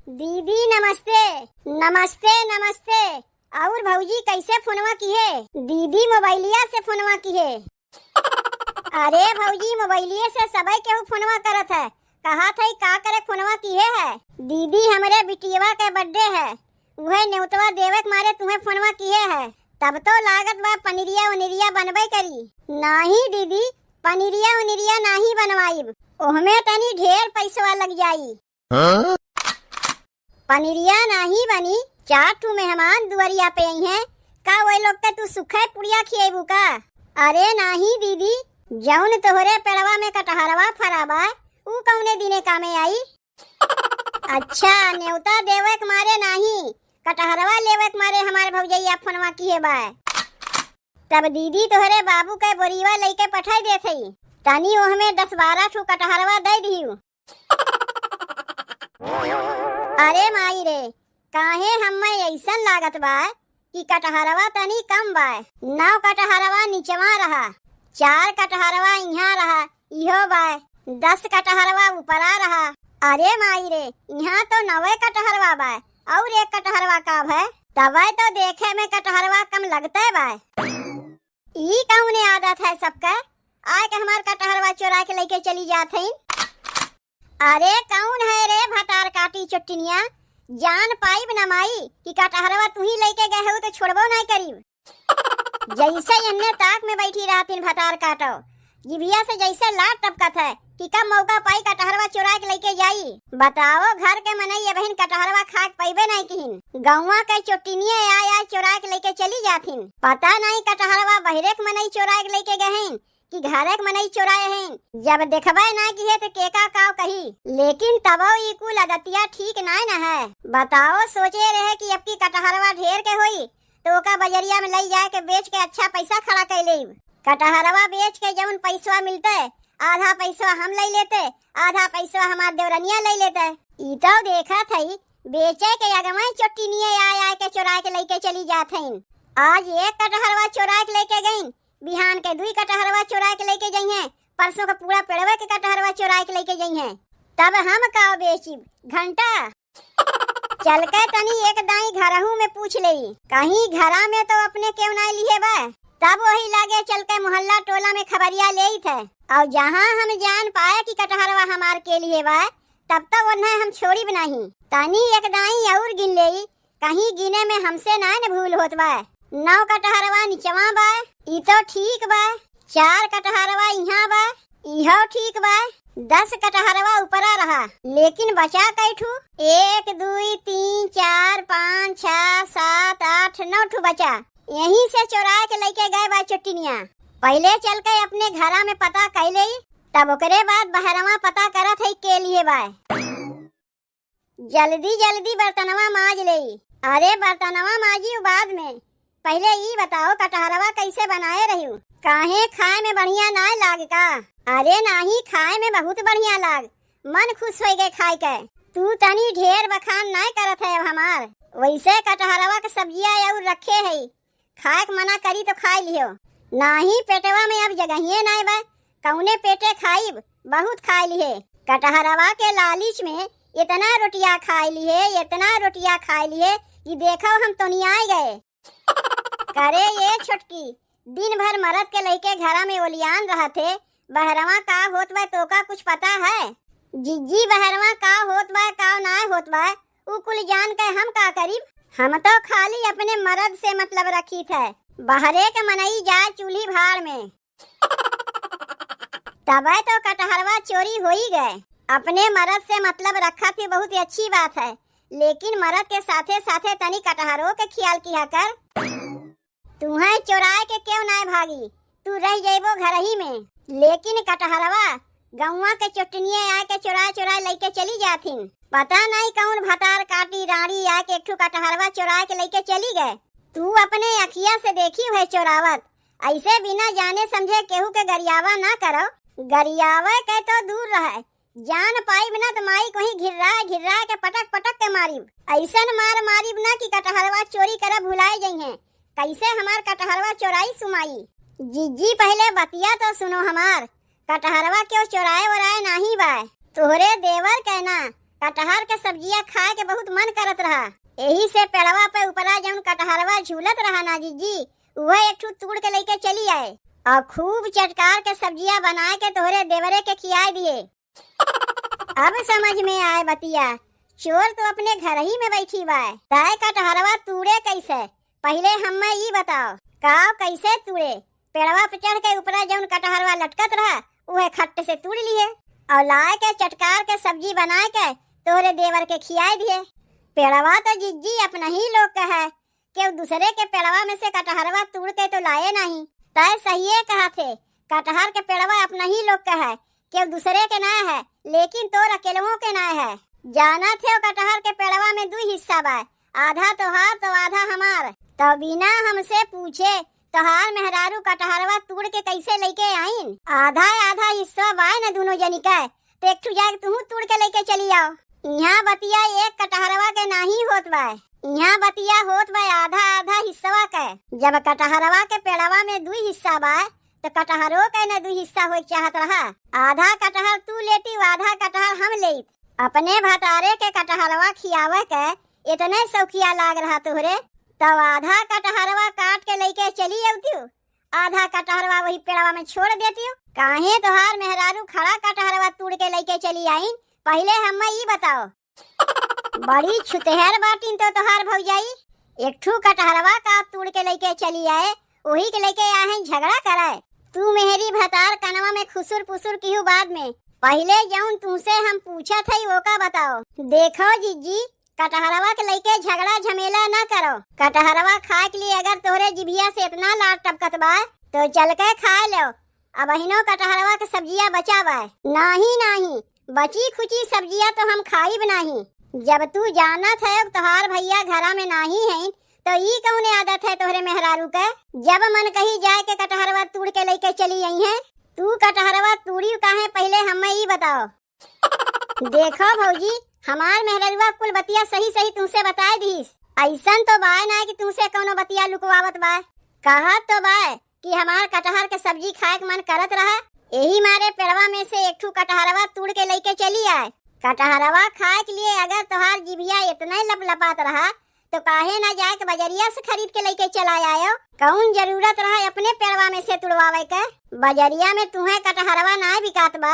दीदी नमस्ते। नमस्ते नमस्ते। और भौजी कैसे फोनवा किए? दीदी मोबाइलिया से फोनवा किए। अरे भौजी मोबाइलिया से सबे केहू फोनवा करत है। कहा था का करे फोनवा किए है? दीदी हमारे बिटिया के बर्थडे है, वह न्योतवा देवे के मारे तुम्हें फोनवा किए है। तब तो लागत बा पनीरिया उनिरिया बनबे करी। नहीं दीदी पनीरिया उनिरिया नहीं बनवाइब, ओहमे तनी ढेर पैसा लग जाई। पनीरिया नहीं बनी, 4 ठू मेहमान दुआरिया पे आई हैं। का वो लोग के तू सुखे पुड़िया खिएबू का? अरे नहीं दीदी, जौन तोहरे पेड़वा में कटहरवा फराबा ऊ कौने दिने कामे आई? अच्छा न्योता देवे के मारे नहीं, कटहरवा लेवे के मारे हमारे भौजैया फोनवा किए बा। तब दीदी तोहरे बाबू के बोरीवा लेके पठाई देत हई, तनी ओहमे 10-12 ठू कटहरवा दे दियो। अरे माई रे, काहे हम्मे ऐसन लागत बा कि कटहरवा तनी कम बा। 9 कटहरवा नीचवा रहा, 4 कटहरवा इहाँ रहा, इहो बा 10 कटहरवा ऊपरा रहा। अरे माई रे, यहाँ तो 9 कटहरवा बा और 1 कटहरवा का है। तबे तो देखे में कटहरवा कम लगते बा। ई कौने आदत है सबका, आए के हमार कटहरवा चुरा के लेके चली जात हईं। अरे कौन है रे भतार काटी चुट्टिनिया, जान पाइब न माई कि कटहरवा तू ही लेके गए हो तो छोड़बो नहीं करीब। जैसे अन्य ताक में बैठी रहतीन भतार काटो, जिभिया से जैसे लाट टपकत है कि कब मौका पाई कटहरवा चुरा के लेके जाई। बताओ घर के मनई बहन कटहरवा खा के पैबे नहीं किहिन, गौवा के चुट्टिनिया आय चुरा के लेके चली जाथिन। पता नहीं कटहरवा बहरे के मनई चुरा के लेके गए कि घरे के मनई चुराए हैं। जब देखबे ना कि है तो केका काव कही, लेकिन तबो ई कुल आदतिया ठीक नहीं न है। बताओ सोचे रहे कि अब की कटहरवा ढेर के होई तो ओका बजरिया में ले जाए के बेच के अच्छा पैसा खड़ा कर लेब। कटहरवा बेच के जौन पैसा मिलते आधा पैसा हम ले लेते, आधा पैसा हमार देवरनिया ले लेते। ई तो देखा थई बेचे के अगवा चुट्टिनिया आय के चुरा के लेके चली जात हईन। आज 1 कटहरवा चुरा के लेके गईन, बिहान के 2 कटहरवा चुरा के लेके जाइए, परसों का पूरा पेड़वे के कटहरवा चुरा के लेके जाइए। तब हम का बेची घंटा चल के तनी एक दाई घरहू में पूछ लेई, कहीं घरा में तो अपने क्यों नहीं लिए बा। तब वही लागे चल के मोहल्ला टोला में खबरिया ले थे, और जहाँ हम जान पाए कि कटहरवा हमार के लिए बा तब तो उन्हें हम छोड़ी नहीं। तनी एक दाई और गिन लेई, कहीं गिने में हमसे ना न भूल होत बा। 9 कटहरवा नीचवा बा, ई तो ठीक बा। 4 कटहरवा यहाँ बा, इहो ठीक बा। 10 कटहरवा ऊपरा रहा, लेकिन बचा कैठू 1 2 3 4 5 6 7 8 9 ठू बचा। यहीं से चुरा के लेके गए बा चुट्टिनिया। पहले चल के अपने घरा में पता कर ले, तब ओकरे बाद बहरवा पता करत है के लिए बा। जल्दी जल्दी बर्तनवा माज ले। अरे बर्तनवा माजी बाद में, पहले ई बताओ कटहरवा कैसे बनाए रही? काहे खाए में बढ़िया ना लाग का? अरे नहीं खाए में बहुत बढ़िया लाग, मन खुश हो गए खाए के। तू तनी ढेर बखान नहीं करत है अब हमार। वैसे कटहरवा के सब्जिया और रखे है, खाए के मना करी तो खा लियो। नहीं पेटवा में अब जगहिए नहीं बा, कौने पेटे खाइब, बहुत खा लिए। कटहरवा के लालिच में इतना रोटिया खा लिए, इतना रोटिया खा लिए कि देखो हम तो नहीं आए गए। करे ये छोटकी, दिन भर मरद के लेके घरा में ओलियान रहा थे, बहरवा का होत बा तो का कुछ पता है? जिज्जी बहरवा का होत बा का ना होत बा उ कुल जान के हम का करीब? हम तो खाली अपने मर्द से मतलब रखी थे, बहरे के मनई जाए चूल्ही भाड़ में। तबे तो कटहरवा चोरी हो ही गए। अपने मर्द से मतलब रखा थी बहुत ही अच्छी बात है, लेकिन मर्द के साथे साथे तनी कटहरों के ख्याल किया कर। तुम्हें चुराए के क्यों ना भागी, तू रह जाइबो घर ही में। लेकिन कटहरवा गौवा के चुट्टिनिया आके चुरा चुरा लेके चली जाथिन। पता नहीं कौन भतार काटी रानी आके एक ठू कटहरवा चुरा के लेके चली गए। तू अपने अखिया से देखी है चोरावत, ऐसे बिना जाने समझे केहू के गरियावा ना करो। गरियावा के तो दूर रहे, जान पाइब ना तो माई को ही घिर्रा के पटक पटक के मारिब। ऐसन मार मारिब ना कि कटहरवा चोरी करे भुलाए जाइए। कैसे हमार कटहरवा चोराई सुमाई? जीजी पहले बतिया तो सुनो हमार, कटहरवा क्यों चोराए वराए नहीं बा। तोहरे देवर कहना कटहर के सब्जिया खाए के बहुत मन करत रहा। यही से पेड़वा पे ऊपरा जौन कटहरवा झूलत रहा ना जीजी, वह एक ठू तोड़ के लेके चली आए और खूब चटकार के सब्जिया बनाए के तोहरे देवरे के खियाए दिए। अब समझ में आए बतिया, चोर तो अपने घर ही में बैठी बाय। ताए कटहरवा तूड़े कैसे, पहले हमें ये बताओ, काव कैसे तूड़े? पेड़वा पे चढ़ के ऊपरा जौन कटहरवा लटकत रहा वह खट्टे से तोड़ लिए और लाए के चटकार के सब्जी बनाए के तोरे देवर के खियाए दिए। पेड़वा तो जिज्जी अपना ही लोग का है कि दूसरे के पेड़वा में से कटहरवा तोड़ के तो लाए नहीं। तय सही कहा थे, कटहर के पेड़वा अपना ही लोग का है कि दूसरे के ना है, लेकिन तो अकेलवों के ना है। जाना थे वो कटहर के पेड़वा में दो हिस्सा बा, आधा तोहार तो आधा हमार। तो बिना हमसे पूछे तोहार मेहरारू कटहरवा तोड़ के कैसे लेके आईन? आधा आधा हिस्सा बाय न दोनों जनी का, तो एक ठू जाके तू तोड़ के लेके चली आओ। यहाँ बतिया एक कटहरवा के नाही होत बा, यहाँ बतिया होत बा आधा आधा हिस्सा का। जब कटहरवा के पेड़वा में दो हिस्सा बा तो कटहरो के न दो हिस्सा हो चाहत रहा। आधा कटहर तू लेती, आधा कटहर हम लेत। अपने भतारे के कटहरवा खियावे के इतने शौकिया लाग रहा तोहरे, तब आधा कटहरवा काट के लेके चली आती, आधा कटहरवा वही पेड़वा में छोड़ देती। काहे तोहार मेहरारू खड़ा कटहरवा तोड़ के लेके चली आईन, पहले हमें ये बताओ। बड़ी छुतहर बाटिन तो तोहार भौजाई, एक ठू कटहरवा का तोड़ के लेके चली आए, वही के लेके आए झगड़ा कराए। तू मेहरी भतार कनवा में खुसुर पुसुर की बाद में पहले जौन तुमसे हम पूछा था वो का बताओ। देखो जीजी, कटहरवा के लेके झगड़ा झमेला ना करो। कटहरवा खाए के लिए अगर तोहरे जिभिया से इतना लाड टपकत बा तो चल के खा लो। अब अहिनो कटहरवा के सब्जिया बचावा। नहीं, बची खुची सब्जिया तो हम खाई नहीं। जब तू जाना था तोहार भैया घरा में नहीं है तो ये कौन आदत है तोहरे मेहरारू के? जब मन कहीं जाए के कटहरवा तोड़ के लेके चली आई है। तू कटहरवा तोड़ी काहे, पहले हमें ये बताओ। देखो भौजी, हमार मेहररुआ कुल बतिया सही सही तुमसे बताए दीस। ऐसन तो बाय ना कि तुमसे कोनो बतिया लुकवावत बा। कहा तो बाय कि हमार कटहर के सब्जी खाए के मन करत रहा, यही मारे पेड़वा में से एक ठू कटहरवा तोड़ के लेके चली आए। कटहरवा खाए के लिए अगर तोहार जिभिया इतना लपलपात रहा तो काहे ना जाए के बजरिया से खरीद के लेके चला आयो। कौन जरूरत रहा अपने पेड़वा में से तुड़वावे के? बजरिया में तुम्हें कटहरवा ना बिकात बा,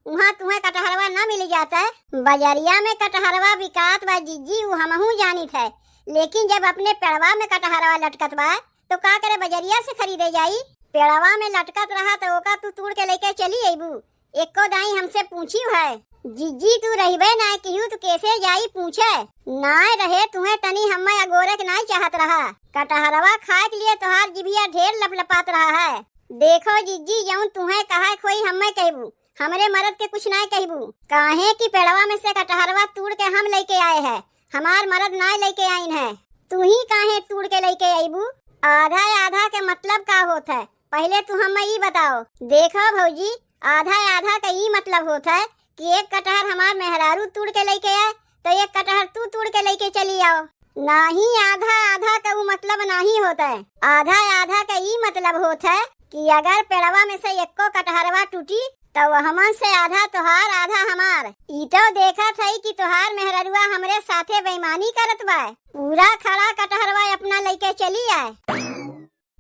वहाँ तुम्हें कटहरवा न मिल जाता है। बजरिया में कटहरवा बिकात बा जीजी, वो हमहू जानी थे, लेकिन जब अपने पेड़वा में कटहरवा लटकत बा तो का करे बजरिया से खरीदे जाई? पेड़वा में लटकत रहा तो ओका तू तोड़ के लेके चली आईबू। एको दाई हमसे पूछी है जीजी, तू रहीबे ना किहू तो कैसे जाई पूछे? ना रहे तुम्हें तनी हमें अगोरे के नहीं चाहत रहा। कटहरवा खाए के लिए तोहार जिभिया ढेर लपलपात रहा है। देखो जीजी, जौन तुम्हें कहा कोई हमें कहबू, हमारे मर्द के कुछ नहीं कहबू। काहे कि पेड़वा में से कटहरवा तोड़ के हम लेके आए हैं, हमार मर्द ना लेके आइन है। तू ही काहे तोड़ के लेके आईबू? आधा आधा के मतलब का होता है, पहले तू हमें ये बताओ। देखो भौजी, आधा आधा का ये मतलब होता है कि एक कटहर हमार मेहरारू तोड़ के लेके आए तो एक कटहर तू तोड़ के लेके चली आओ। नहीं, आधा आधा का वो मतलब नहीं होता है। आधा आधा का ये मतलब होता है कि अगर पेड़वा में से एको कटहरवा टूटी तो हमन से आधा तोहार आधा हमार। ई तो देखा था कि तोहार मेहररुआ हमरे साथे बेईमानी करत बा, पूरा खड़ा कटहरवा अपना लेके चली आए।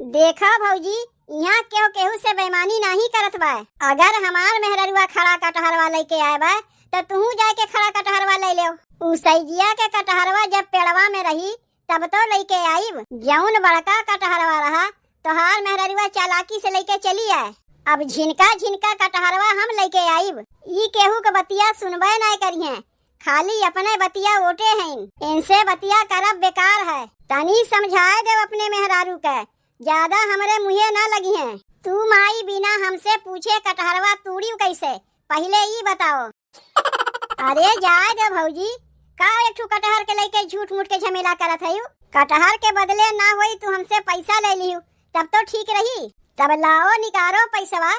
देखा भौजी, यहाँ क्यों केहू से बेईमानी नहीं करत बा। अगर हमार मेहररुआ खड़ा कटहरवा लेके आए बा तो तू जाके खड़ा कटहरवा ले लो। उसैजिया के कटहरवा जब पेड़वा में रही तब तो लेके आईब। जौन बड़का कटहरवा रहा तोहार मेहररुआ चालाकी से लेके चली आए। अब झिनका झिनका कटहरवा हम लेके आईब। ई केहू के बतिया सुनबे नहीं करिए, खाली अपने बतिया ओटे हैं। इनसे बतिया करब बेकार है। तनी समझाए दे अपने मेहरारू के, ज्यादा हमरे मुँहे न लगी हैं। तू माई बिना हमसे पूछे कटहरवा तोड़ी कैसे, पहले ये बताओ। अरे जाए दे भौजी, का एक ठू कटहर के लेके झूठ मूठ के झमेला करत है। कटहर के बदले ना होई तू हमसे पैसा ले लियो तब तो ठीक रही। तब लाओ निकारो पैसवा।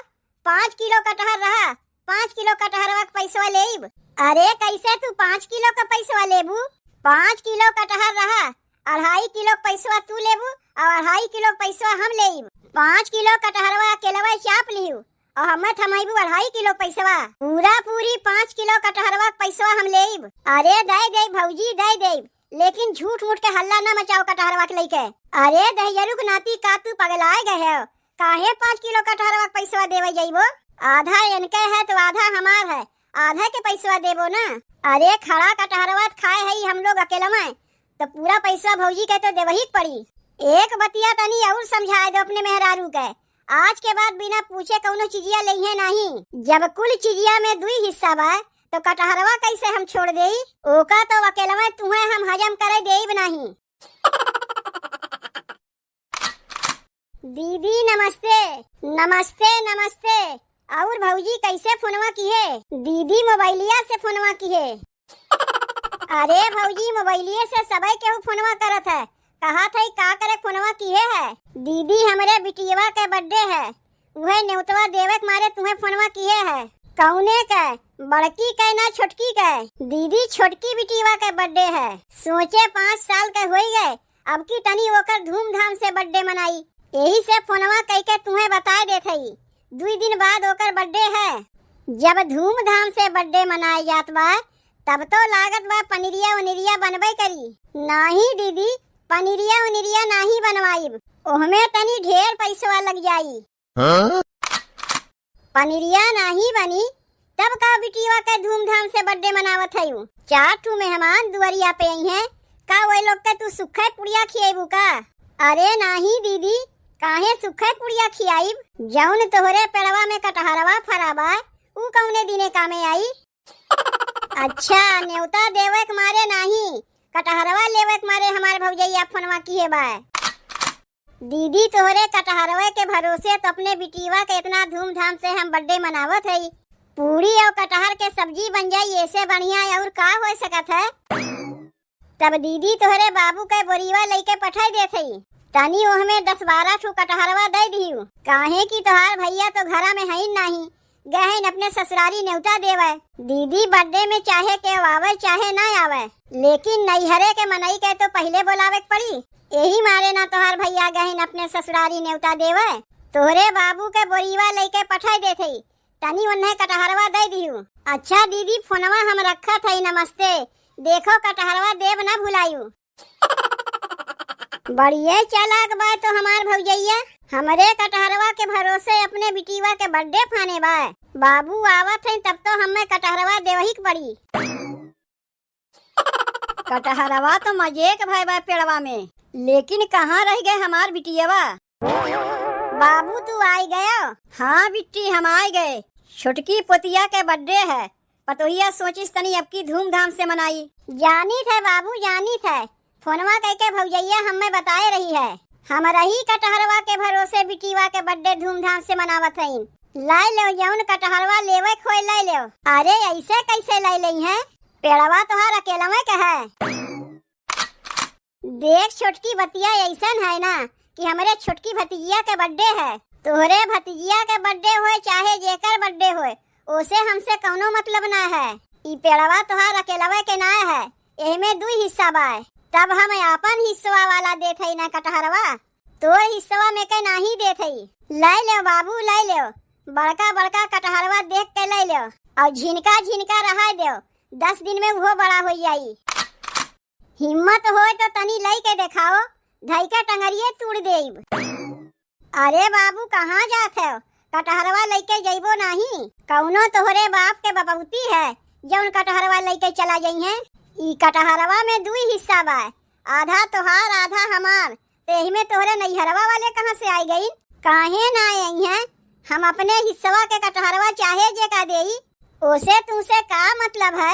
5 किलो कटहर रहा, 5 किलो कटहरवा का पैसवा लेब। अरे कैसे तू 5 किलो का पैसवा लेबू? 5 किलो कटहर रहा, 2.5 किलो पैसवा तू लेबू और 2.5 किलो पैसवा हम लेब। 5 किलो कटहरवा अकेलवा चाप लियो और हमें थमाइबू 2.5 किलो पैसवा। पूरा पूरी 5 किलो कटहरवा पैसवा हम लेब। अरे दे दे भौजी दे दे, लेकिन झूठ मूठ के हल्ला न मचाओ कटहरवा के लेके। अरे दहियरू के नाती का तू पगलाए गए हो? काहे 5 किलो कटहरवा पैसवा देवे जाइबो? आधा इनके है तो आधा हमार है, आधा के पैसवा देबो ना। अरे खड़ा कटहरवा खाए है हम लोग अकेला में, तो पूरा पैसा भौजी के तो देवही पड़ी। एक बतिया तनी और समझाए दो अपने मेहरारू के, आज के बाद बिना पूछे कौनो चिजिया लइहे नहीं। जब कुल चिजिया में 2 हिस्सा बा तो कटहरवा कैसे हम छोड़ देई? ओका तो अकेला में तुम्हें हम हजम करे देब नहीं। दीदी नमस्ते। नमस्ते नमस्ते। और भौजी कैसे फोनवा किए? दीदी मोबाइलिया से फोनवा किए। अरे भौजी मोबाइलिये से सबे केहू फोनवा करत है, कहा था का करे फोनवा किए है? दीदी हमरे बिटियवा के बर्थडे है, वह न्योतवा देवे के मारे तुम्हें फोनवा किए है। कौने के? बड़की के ना छोटकी के? दीदी छोटकी बिटियवा के बर्थडे है। सोचे 5 साल के हो गए, अब की तनी ओकर धूमधाम से बर्थडे मनाई, यही से फोनवा कह के तुम्हें बता देते ही 2 दिन बाद ओकर बर्थडे है। जब धूमधाम से बर्थडे मनाए जात बा तब तो लागत बा पनीरिया उनिरिया बनबे करी। नहीं दीदी, पनीरिया उनिरिया नहीं बनवाइब, ओहमे तनी ढेर पैसा लग जाई। पनीरिया नहीं बनी तब का बिटिया के धूमधाम से बर्थडे मनावत है। 4 ठू मेहमान दुआरिया पे आई हैं, का वो लोग के तू सुखे पुड़िया खियाबू का? अरे नहीं दीदी, काहे सुखे पुड़िया खियाइब? जौन तोहरे पेड़वा में कटहरवा फराबा ऊ कौने दिने कामे आई? अच्छा न्योता देवे के मारे नहीं, कटहरवा लेवे के मारे हमारे भौजैया फोनवा किए बा। दीदी तोहरे कटहरवे के भरोसे तो अपने बिटिया के इतना धूमधाम से हम बर्थडे मनावत है। पूरी और कटहर के सब्जी बन जाई, ऐसे बढ़िया और का हो सकत है? तब दीदी तोहरे बाबू के बोरीवा लेके पठाई देते, तनी ओहमे 10-12 ठू कटहरवा दे दियो, काहे की तोहार भैया तो घरा में है नहीं, गहन अपने ससुरारी न्योता देवे। दीदी बर्थडे में चाहे के आवे चाहे ना आवे, लेकिन नैहरे के मनई के तो पहले बुलावे के पड़ी, यही मारे ना तोहार भैया गहन अपने ससुरारी न्योता देवे। तोहरे बाबू के बोरीवा लेके पठाई देते, तनी उन्हें कटहरवा दे दियो। अच्छा दीदी फोनवा हम रखा था, नमस्ते, देखो कटहरवा देव ना भुलायू। बढ़िया चालाक बा तो हमार भौजैया, हमरे कटहरवा के भरोसे अपने बिटिया के बर्थडे फाने बा। बाबू आवत है तब तो हमें कटहरवा देवही पड़ी। कटहरवा तो मजे के भाई बा पेड़वा में, लेकिन कहाँ रह गए हमार बिटियावा? बाबू तू आई गया? हाँ बिट्टी हम आ गए, छोटकी पोतिया के बर्थडे है, पतोहिया सोचिस तनी अब की धूमधाम से मनाई। जानी थे बाबू जानी थे, फोनवा कह के भौजैया हमें बताए रही है, हमारा ही कटहरवा के भरोसे बिटिया के बर्थडे धूमधाम से मनावत है। लाई लो जौन कटहरवा लेवे खोए लाई लो। अरे ऐसे कैसे लाई ली है? पेड़वा तोहार अकेला में का है? देख छोटकी भतिया ऐसन है ना कि हमारे छोटकी भतीजिया के बर्थडे है, तोहरे भतीजिया के बर्थडे होए चाहे जेकर बर्थडे होए, ओसे हमसे कौनो मतलब ना है। ई पेड़वा तोहार अकेलवा के ना है, एमे 2 हिस्सा बा, तब हम अपन हिस्सा वाला देते ही ना कटहरवा, तोर हिस्सा में के नहीं देते ही। लाई लो बाबू लाई लो, बड़का बड़का कटहरवा देख के लाई लो, और झिनका झिनका रहा दो, 10 दिन में वो बड़ा हो जाई। हिम्मत हो तो तनी लाई के दिखाओ, धई के टंगरिये तोड़ देब। अरे बाबू कहाँ जाते हो? कटहरवा लेके जइबो नहीं? कौनो तोहरे बाप के बपौती है जौन कटहरवा लेके चला जाई है? ई कटहरवा में 2 हिस्सा बा, आधा तोहार आधा हमार, तेही में तोहरे नैहरवा वाले कहाँ से आई गई? काहे ना आई हैं? हम अपने हिस्सवा के कटहरवा चाहे जे का देई, ओसे तुमसे का मतलब है?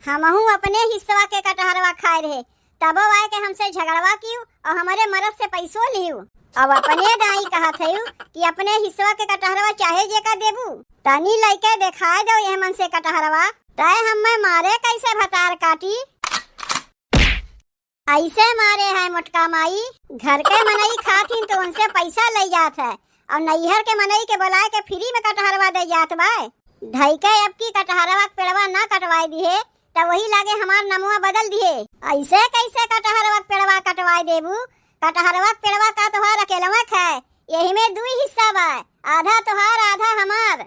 हमहू अपने हिस्सवा के कटहरवा खाए रहे, तब आए के हमसे झगड़वा क्यों और हमारे मरद से पैसों लियो। अब अपने दाई कहा थे कि अपने हिस्सवा के कटहरवा चाहे जे का देबू, तनी लइके दिखाए दो ये मन से कटहरवा, तय हमें मारे कैसे भतार काटी? ऐसे मारे है मोटका माई, घर के मनई खातिन तो उनसे पैसा ले जात है, और नैहर के मनई के बुलाए के फ्री में कटहरवा दे जात बा। ढई के अब की कटहरवा पेड़वा ना कटवाई दिए तो वही लागे हमार नमुआ बदल दिए। ऐसे कैसे कटहरवा पेड़वा कटवाई देबू? कटहरवा पेड़वा का तोहार अकेलवा है, यही में 2 हिस्सा बा, आधा तोहार आधा हमार।